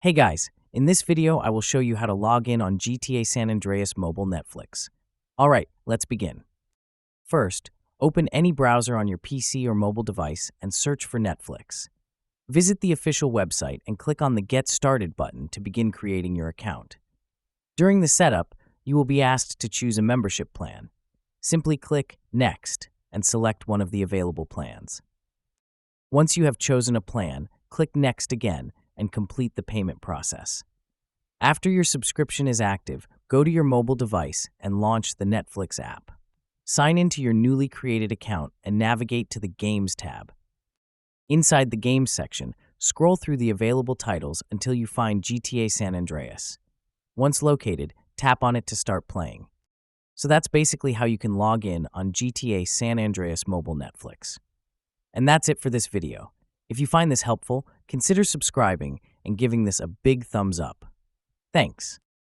Hey guys, in this video I will show you how to log in on GTA San Andreas mobile Netflix. Alright, let's begin. First, open any browser on your PC or mobile device and search for Netflix. Visit the official website and click on the Get Started button to begin creating your account. During the setup, you will be asked to choose a membership plan. Simply click Next and select one of the available plans. Once you have chosen a plan, click Next again and complete the payment process. After your subscription is active, go to your mobile device and launch the Netflix app. Sign into your newly created account and navigate to the Games tab. Inside the Games section, scroll through the available titles until you find GTA San Andreas. Once located, tap on it to start playing. So that's basically how you can log in on GTA San Andreas mobile Netflix. And that's it for this video. If you find this helpful, consider subscribing and giving this a big thumbs up. Thanks.